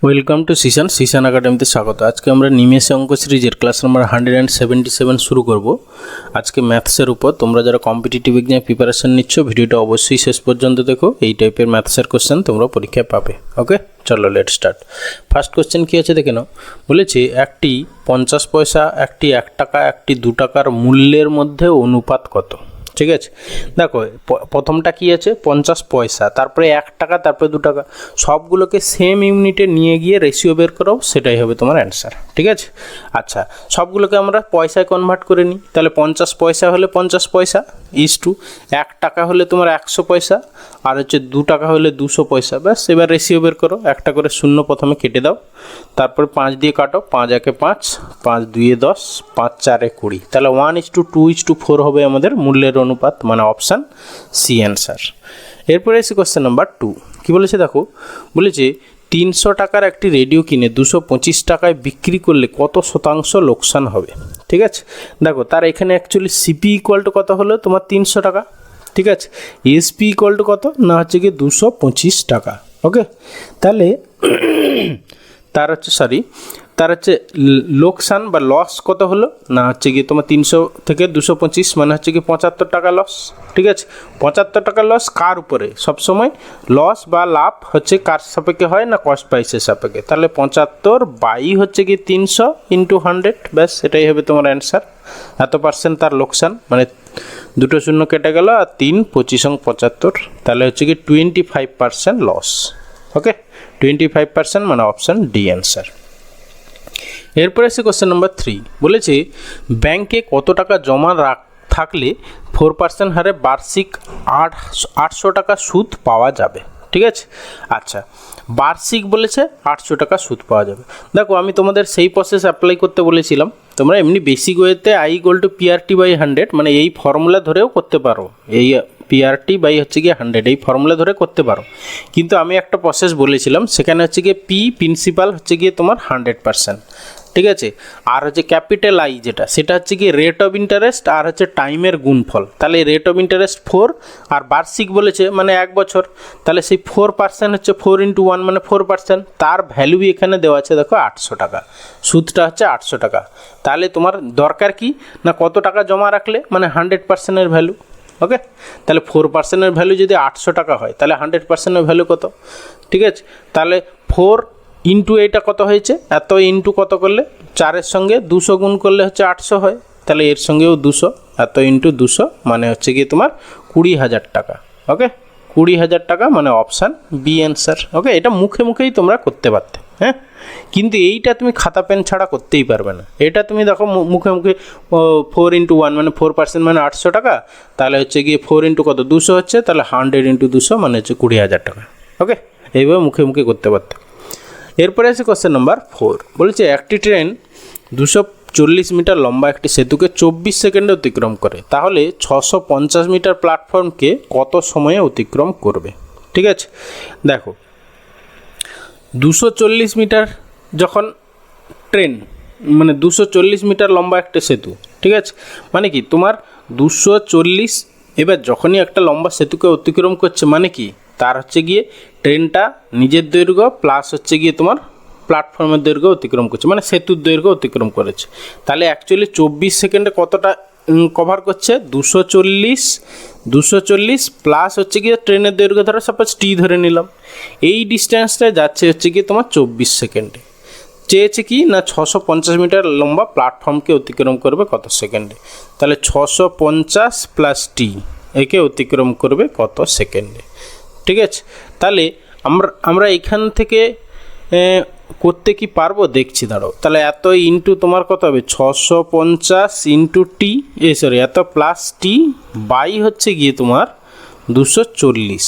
Welcome to Sisan একাডেমিতে স্বাগত। আজকে আমরা নিমেষে অঙ্ক সিরিজের ক্লাস নাম্বার 177 শুরু করব। আজকে ম্যাথসের উপর। তোমরা যারা কম্পিটিটিভ এক্সামে প্রিপারেশন নিচ্ছ ভিডিওটা অবশ্যই শেষ পর্যন্ত দেখো। এই টাইপের ম্যাথসের কোশ্চেন তোমরা পরীক্ষায় পাবে। ওকে, চলো লেট স্টার্ট। ফার্স্ট কোশ্চেন কী আছে দেখে নাও। বলেছে একটি 50 পয়সা, একটি 1 টাকা, একটি 2 টাকার মূল্যের মধ্যে অনুপাত কত? ঠিক আছে, দেখো প্রথমটা কি আছে 50 পয়সা, তারপরে 1 টাকা, তারপরে 2 টাকা, সবগুলোকে সেম ইউনিটে নিয়ে গিয়ে রেশিও বের করাও, সেটাই হবে তোমার অ্যান্সার। ঠিক আছে, আচ্ছা সবগুলোকে আমরা পয়সায় কনভার্ট করে নিই। তাহলে 50 পয়সা হলে 50 পয়সা ইজ টু 1 টাকা হলে তোমার 100 পয়সা, আর হচ্ছে 2 টাকা হলে 200 পয়সা। ব্যাস, এবার রেশিও বের করো। একটা করে শূন্য প্রথমে কেটে দাও, তারপরে 5 দিয়ে কাটো। 5 একে 5, 5 দুইয়ে 10, 5 চারে 20। তাহলে 1:2:4 হবে আমাদের মূল্যের অনুপাত, মানে অপশান সি অ্যান্সার। এরপরে এসে কোশ্চেন নাম্বার 2 কী বলেছে দেখো। বলেছে 300 টাকার একটি রেডিও কিনে 225 টাকায় বিক্রি করলে কত শতাংশ লোকসান হবে? ঠিক আছে, দেখো তার এখানে অ্যাকচুয়ালি সিপি ইকুয়াল টু কত হলো তোমার 300 টাকা। ঠিক আছে, এসপি ইকুয়াল টু কত না হচ্ছে কি 225 টাকা। ওকে, তাহলে তার হচ্ছে লোকসান বা লস কত হলো না হচ্ছে গিয়ে তোমার 300 থেকে 225 মানে হচ্ছে কি 75 টাকা লস। ঠিক আছে, 75 টাকা লস কার উপরে? সবসময় লস বা লাভ হচ্ছে কার সাপেক্ষে হয় না কস্ট প্রাইসের সাপেক্ষে। তাহলে 75 বাই হচ্ছে কি 300 ইন্টু 100, ব্যাস এটাই হবে তোমার অ্যান্সার। এত পার্সেন্ট তার লোকসান, মানে দুটো শূন্য কেটে গেল আর 3 25 75, তাহলে হচ্ছে কি 25% লস। ওকে, 25% মানে অপশান ডি অ্যান্সার। এরপরে এসে কোশ্চেন নাম্বার 3 বলেছে ব্যাংকে কত টাকা জমা থাকলে 4% হারে বার্ষিক 800 টাকা সুদ পাওয়া যাবে? ঠিক আছে, আচ্ছা বার্ষিক বলেছে 800 টাকা সুদ পাওয়া যাবে। দেখো আমি তোমাদের সেই প্রসেস অ্যাপ্লাই করতে বলেছিলাম। তোমরা এমনি বেসিক ওয়েতে I=PRT/100 মানে এই ফর্মুলা ধরেও করতে পারো। এই PRT/100 এই ফর্মুলা ধরে করতে পারো, কিন্তু আমি একটা প্রসেস বলেছিলাম সেখানে হচ্ছে গিয়ে পি প্রিন্সিপাল হচ্ছে গিয়ে তোমার 100%। ঠিক আছে, আর হচ্ছে ক্যাপিটাল আই সেটা হচ্ছে কি রেট অফ ইন্টারেস্ট আর হচ্ছে টাইমের গুণফল। তাহলে রেট অফ ইন্টারেস্ট 4 আর বার্ষিক বলেছে মানে 1 বছর, তাহলে সেই 4% হচ্ছে 4 × 1 মানে 4%। তার ভ্যালু এখানে দেওয়া আছে দেখো 800 টাকা, সুদটা হচ্ছে 800 টাকা। তাহলে তোমার দরকার কি না কত টাকা জমা রাখলে মানে 100%-এর ভ্যালু। ওকে, তাহলে 4%-এর ভ্যালু যদি 800 টাকা হয় তাহলে 100%-এর ভ্যালু কত? ঠিক আছে, তাহলে 4 ইন্টু এইটা কত হয়েছে, এত ইন্টু কত করলে 4-এর সঙ্গে 200 গুণ করলে হচ্ছে 800 হয়, তাহলে এর সঙ্গেও 200, এত ইন্টু 200 মানে হচ্ছে গিয়ে তোমার 20,000 টাকা। ওকে, 20,000 টাকা মানে অপশান বি অ্যান্সার। ওকে, এটা মুখে মুখেই তোমরা করতে পারতে, হ্যাঁ, কিন্তু এইটা তুমি খাতা পেন ছাড়া করতেই পারবে না। এটা তুমি দেখো মুখে মুখে 4 × 1 মানে 4% মানে 800 টাকা, তাহলে হচ্ছে গিয়ে 4 ইন্টু কত 200 হচ্ছে, তাহলে 100 × 200 মানে হচ্ছে 20,000 টাকা। ওকে, এইভাবে মুখে মুখে করতে পারতে। এরপরে আছে কোশ্চেন নাম্বার 4 বলেছে একটি ট্রেন 240 মিটার লম্বা একটি সেতুকে 24 সেকেন্ডে অতিক্রম করে, তাহলে 650 মিটার প্ল্যাটফর্মকে কত সময়ে অতিক্রম করবে? ঠিক আছে, দেখো 240 মিটার যখন ট্রেন মানে 240 মিটার লম্বা একটা সেতু। ঠিক আছে, মানে কি তোমার 240, এবার যখনই একটা লম্বা সেতুকে অতিক্রম করছে মানে কি তার হচ্ছে গিয়ে ট্রেনটা নিজের দৈর্ঘ্য প্লাস হচ্ছে গিয়ে তোমার প্ল্যাটফর্মের দৈর্ঘ্য অতিক্রম করছে, মানে সেতুর দৈর্ঘ্য অতিক্রম করেছে। তাহলে অ্যাকচুয়ালি 24 সেকেন্ডে কতটা কভার করছে? 240 প্লাস হচ্ছে গিয়ে ট্রেনের দৈর্ঘ্য ধরো সাপোজ টি ধরে নিলাম, এই ডিস্টেন্সটা যাচ্ছে হচ্ছে গিয়ে তোমার 24 সেকেন্ডে। চেয়েছে কি না 650 মিটার লম্বা প্ল্যাটফর্মকে অতিক্রম করবে কত সেকেন্ডে, তাহলে 650 প্লাস টি একে অতিক্রম করবে কত সেকেন্ডে। ঠিক আছে, তাহলে আমরা এখান থেকে করতে কি পারবো দেখছি, দাঁড়াও। তাহলে এত ইন্টু তোমার কত হবে 650 ইন্টু টি, এত প্লাস টি বাই হচ্ছে গিয়ে তোমার 240।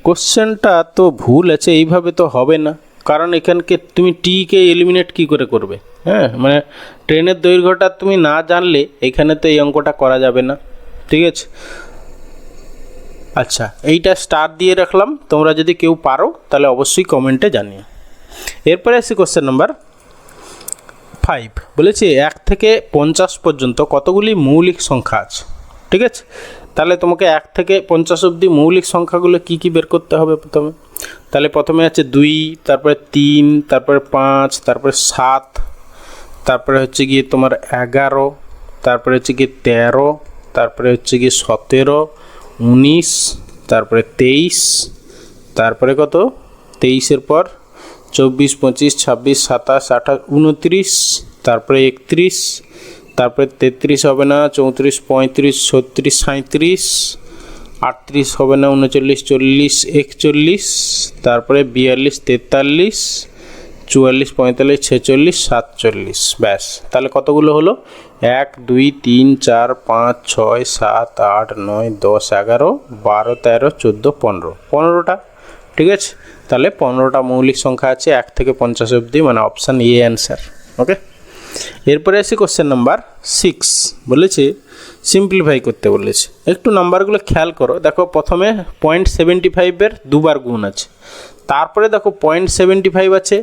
কোশ্চেনটা তো ভুল আছে, এইভাবে তো হবে না, কারণ এখানকে তুমি টিকে এলিমিনেট কি করে করবে? হ্যাঁ, মানে ট্রেনের দৈর্ঘ্যটা তুমি না জানলে এখানে তো এই অঙ্কটা করা যাবে না। ঠিক আছে, আচ্ছা এইটা স্টার দিয়ে রাখলাম, তোমরা যদি কেউ পারো তাহলে অবশ্যই কমেন্টে জানিও। এরপরে আসি কোশ্চেন নাম্বার 5 বলেছে 1 থেকে 50 পর্যন্ত কতগুলি মৌলিক সংখ্যা আছে? ঠিক আছে, তাহলে তোমাকে 1 থেকে 50 অবধি মৌলিক সংখ্যাগুলো কি কি বের করতে হবে প্রথমে। তাহলে প্রথমে আছে 2, তারপরে 3, তারপরে 5, তারপরে 7, তারপরে হচ্ছে গিয়ে তোমার 11, তারপরে হচ্ছে গিয়ে 13, তারপরে হচ্ছে গিয়ে 17, 19, তারপরে 23, তারপরে কত 23-এর পর 24, 25, 26, 27, 28, 29, তারপরে 31, তারপরে 33 হবে না, 34, 35, 36, 37, 38 হবে না, 39, 40, 41, তারপরে 42, 43, 44, 45, 46, 47, ব্যাস। তাহলে কতগুলো হলো? 1, 2, 3, 4, 5, 6, 7, 8, 9, 10, 11, 12, 13, 14, 15, 15টা। ঠিক আছে, তাহলে 15টা মৌলিক সংখ্যা আছে 1 থেকে 50 অবধি, মানে অপশান এ অ্যান্সার। ওকে, এরপরে আসি কোশ্চেন নাম্বার 6। বলেছে সিম্পলিফাই করতে বলেছে। একটু নাম্বারগুলো খেয়াল করো। দেখো প্রথমে 0.75-এর দুবার গুণ আছে, তারপরে দেখো 0.75 আছে,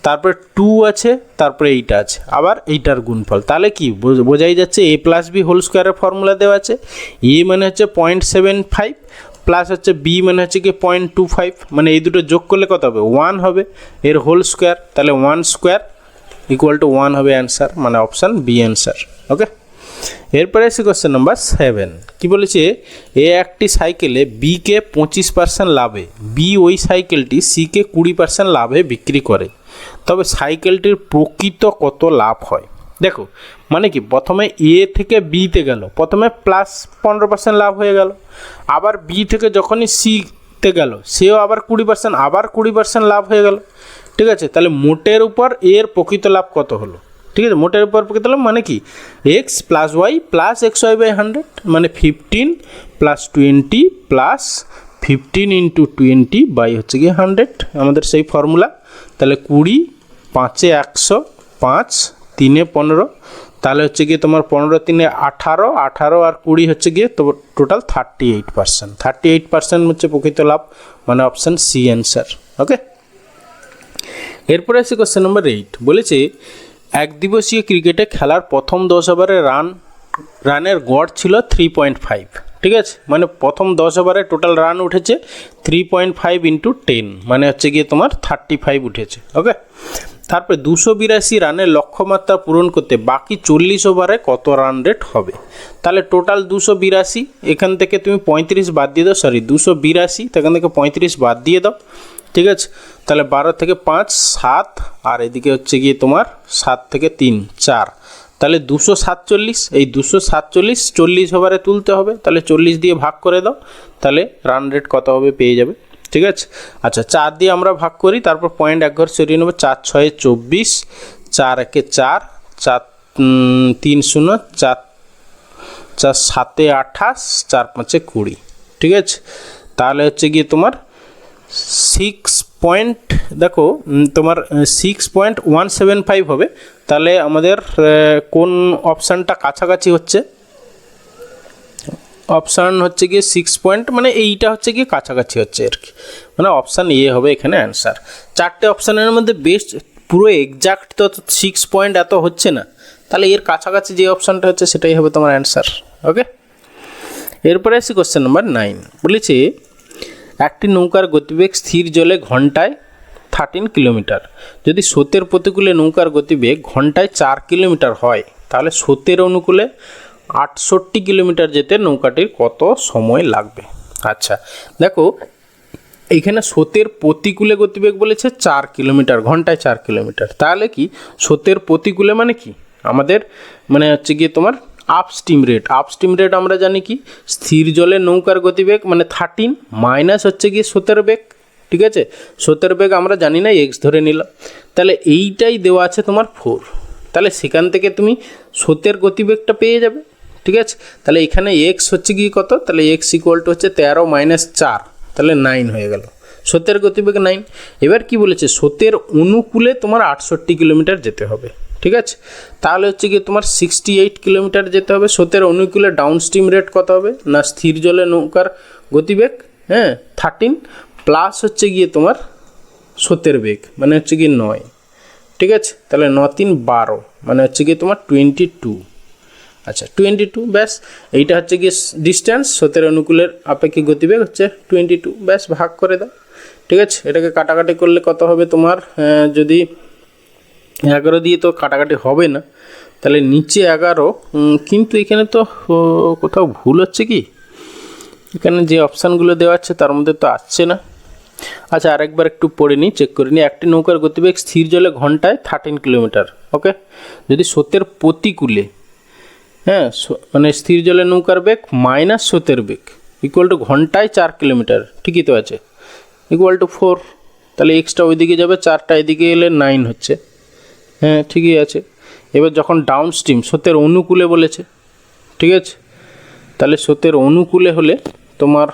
তারপরে 2 আছে, তারপরে এইটা আছে, আবার এইটার গুণফল। তাহলে কি বোঝাই যাচ্ছে a প্লাস বি হোল স্কোয়ারের ফর্মুলা দেওয়া আছে। এ মানে হচ্ছে 0.75 প্লাস হচ্ছে বি মানে হচ্ছে কি 0.25, মানে এই দুটো যোগ করলে কত হবে? 1 হবে, এর হোল স্কোয়ার। তাহলে 1 স্কোয়ার ইকুয়াল টু 1 হবে অ্যান্সার, মানে অপশান বি অ্যান্সার। ওকে, এরপরে এসে কোশ্চেন নাম্বার 7। কি বলেছে? এ একটি সাইকেলে বিকে 25% লাভে, বি ওই সাইকেলটি সিকে 20% লাভে বিক্রি করে, তবে সাইকেলটির প্রকৃত কত লাভ হয়? দেখো মানে কি, প্রথমে এ থেকে বিতে গেল, প্রথমে প্লাস 15% লাভ হয়ে গেল, আবার বি থেকে যখনই সিতে গেল সেও আবার 20%, আবার 20% লাভ হয়ে গেল। ঠিক আছে, তাহলে মোটের উপর এর প্রকৃত লাভ কত হলো? ঠিক আছে, মোটের উপর প্রকৃত লাভ মানে কি, x plus y plus x y by 100, মানে 15 প্লাস 20 প্লাস 15 ইন্টু 20 বাই হচ্ছে গিয়ে 100, আমাদের সেই ফর্মুলা। তাহলে 20, 5-এ 100, 5, 3-এ 15, তাহলে হচ্ছে গিয়ে তোমার 15, 3-এ 18, 18 আর 20 হচ্ছে গিয়ে তো টোটাল 38%। 38% হচ্ছে প্রকৃত লাভ, মানে অপশান সি অ্যান্সার। ওকে, এরপরে আছে কোশ্চেন নাম্বার 8। বলেছে একদিবসীয় ক্রিকেটে খেলার প্রথম 10 ওভারে রানের গড় ছিল 3.5। ঠিক আছে, মানে প্রথম 10 ওভারে টোটাল রান উঠেছে 3.5 ইন্টু 10, মানে হচ্ছে গিয়ে তোমার 35 উঠেছে। ওকে, তারপরে 282 রানের লক্ষ্যমাত্রা পূরণ করতে বাকি 40 ওভারে কত রান রেট হবে? তাহলে টোটাল 282, এখান থেকে তুমি 35 বাদ দিয়ে দাও, 282, এখান থেকে 35 বাদ দিয়ে দাও। ঠিক আছে, তাহলে 12 থেকে 5 7, আর এদিকে হচ্ছে গিয়ে তোমার 7 থেকে 3 4, তাহলে 247। এই 247 40 ওভারে তুলতে হবে, তাহলে 40 দিয়ে ভাগ করে দাও, তাহলে রান রেট কত হবে পেয়ে যাবে। ঠিক আছে, আচ্ছা 4 দিয়ে আমরা ভাগ করি, তারপর পয়েন্ট এক ঘর সরিয়ে নেবো। 4 6 24, 4 1 4, 4 3 0, 4 4 7 28, 4 5 20। ঠিক আছে, তাহলে হচ্ছে গিয়ে তোমার 6.175 হবে। তাহলে আমাদের কোন অপশানটা কাছাকাছি হচ্ছে? অপশান হচ্ছে গিয়ে 6 মানে এইটা হচ্ছে গিয়ে কাছাকাছি হচ্ছে আর কি, মানে অপশান এ হবে এখানে অ্যান্সার। 4টে অপশানের মধ্যে বেস্ট পুরো এক্সাক্ট তো 6 এত হচ্ছে না, তাহলে এর কাছাকাছি যে অপশানটা হচ্ছে সেটাই হবে তোমার অ্যান্সার। ওকে, এরপরে আসি কোশ্চেন নাম্বার 9। বলেছে একটি নৌকার গতিবেগ স্থির জলে ঘন্টায় 13 কিলোমিটার, যদি স্রোতের প্রতিকূলে নৌকার গতিবেগ ঘন্টায় 4 কিলোমিটার হয়, তাহলে স্রোতের অনুকূলে 68 কিলোমিটার যেতে নৌকাটির কত সময় লাগবে? আচ্ছা দেখো, এইখানে স্রোতের প্রতিকূলে গতিবেগ বলেছে 4 কিলোমিটার, ঘন্টায় 4 কিলোমিটার। তাহলে কি স্রোতের প্রতিকূলে মানে কি, আমাদের মানে হচ্ছে গিয়ে তোমার আপস্ট্রিম রেট আমরা জানি কি, স্থির জলে নৌকার গতিবেগ মানে 13 মাইনাস হচ্ছে গিয়ে স্রোতের বেগ। ঠিক আছে, স্রোতের বেগ আমরা জানি না, এক্স ধরে নিলাম, তাহলে এইটাই দেওয়া আছে তোমার 4, তাহলে সেখান থেকে তুমি স্রোতের গতিবেগটা পেয়ে যাবে। ঠিক আছে, তাহলে এখানে এক্স হচ্ছে গিয়ে কত, তাহলে এক্স ইকুয়াল টু হচ্ছে 13 মাইনাস 4, তাহলে 9 হয়ে গেল, স্রোতের গতিবেগ 9। এবার কি বলেছে, স্রোতের অনুকূলে তোমার 68 কিলোমিটার যেতে হবে। ঠিক আছে, তাহলে হচ্ছে গিয়ে তোমার 68 কিলোমিটার যেতে হবে। স্রোতের অনুকূলে ডাউনস্ট্রিম রেট কত হবে না, স্থির জলে নৌকার গতিবেগ 13 প্লাস হচ্ছে গিয়ে তোমার স্রোতের বেগ মানে হচ্ছে গিয়ে 9। ঠিক আছে, তাহলে 9 3 12, মানে হচ্ছে গিয়ে তোমার 22। আচ্ছা 22, ব্যাস এইটা হচ্ছে গিয়ে ডিস্টেন্স, স্রোতের অনুকূলের আপেক্ষিক গতিবেগ হচ্ছে 22, ব্যাস ভাগ করে দাও। ঠিক আছে, এটাকে কাটাকাটি করলে কত হবে তোমার, যদি 11 দিয়ে তো কাটাকাটি হবে না, তাহলে নিচে 11, কিন্তু এখানে তো কোথাও ভুল হচ্ছে কি, এখানে যে অপশানগুলো দেওয়া আছে তার মধ্যে তো আসছে না। আচ্ছা আরেকবার একটু পড়ে নিই, চেক করে নিই। একটি নৌকার গতিবেগ স্থির জলে ঘন্টায় 13 কিলোমিটার। ওকে, যদি স্রোতের প্রতিকূলে, হ্যাঁ মানে স্থির জলে নৌকার বেগ মাইনাস স্রোতের বেগ ইকুয়াল টু ঘন্টায় 4 কিলোমিটার, ঠিকই তো আছে, ইকুয়াল টু 4, তাহলে এক্সটা ওইদিকে যাবে, 4টা এদিকে এলে 9 হচ্ছে, হ্যাঁ ঠিকই আছে। এবার যখন ডাউন স্ট্রিম স্রোতের অনুকূলে বলেছে, ঠিক আছে, তাহলে স্রোতের অনুকূলে হলে তোমার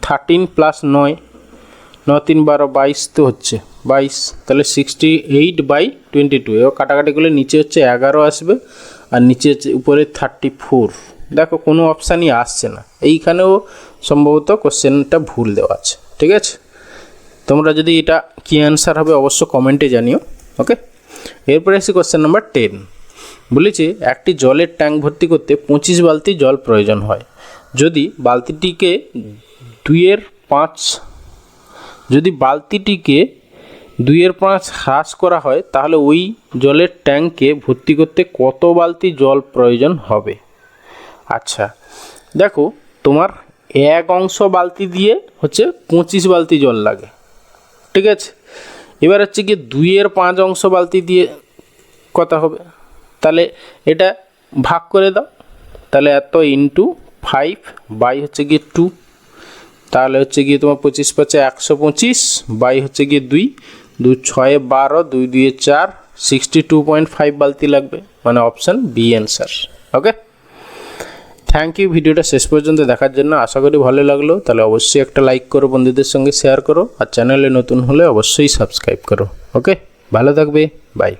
13 প্লাস 9, 9 3 12 22 তো হচ্ছে 22, তাহলে 68/22। এবার কাটাকাটি করলে নিচে হচ্ছে 11 আসবে, আর নিচে হচ্ছে উপরে 34। দেখো কোনো অপশানই আসছে না, এইখানেও সম্ভবত কোশ্চেনটা ভুল দেওয়া আছে। ঠিক আছে, তোমরা যদি এটা কী অ্যান্সার হবে অবশ্য কমেন্টে জানিও। ওকে, এরপরে আসি কোশ্চেন নাম্বার 10। বলেছে একটি জলের ট্যাঙ্ক ভর্তি করতে 25 বালতি জল প্রয়োজন হয়। যদি বালতিটিকে 2/5 হ্রাস করা হয়, তাহলে ওই জলের ট্যাঙ্কে ভর্তি করতে কত বালতি জল প্রয়োজন হবে? আচ্ছা দেখো, তোমার 1 অংশ বালতি দিয়ে হচ্ছে 25 বালতি জল লাগে। ঠিক আছে, এবার হচ্ছে কি 2/5 অংশ বালতি দিয়ে কত হবে, তাহলে এটা ভাগ করে দাও, তাহলে এত ইন্টু 5 বাই হচ্ছে গিয়ে 2, তাহলে হচ্ছে গিয়ে তোমার 25 5 125 বাই হচ্ছে গিয়ে 2 2 6 12 2 2 4 62.5 বালতি লাগবে, মানে option B answer. Okay, thank you ভিডিওটা শেষ পর্যন্ত দেখার জন্য। আশা করি ভালো লাগলো, তাহলে অবশ্যই একটা লাইক করো, বন্ধুদের সঙ্গে শেয়ার করো, আর চ্যানেলে নতুন হলে অবশ্যই সাবস্ক্রাইব করো। ওকে, ভালো থাকবে, বাই।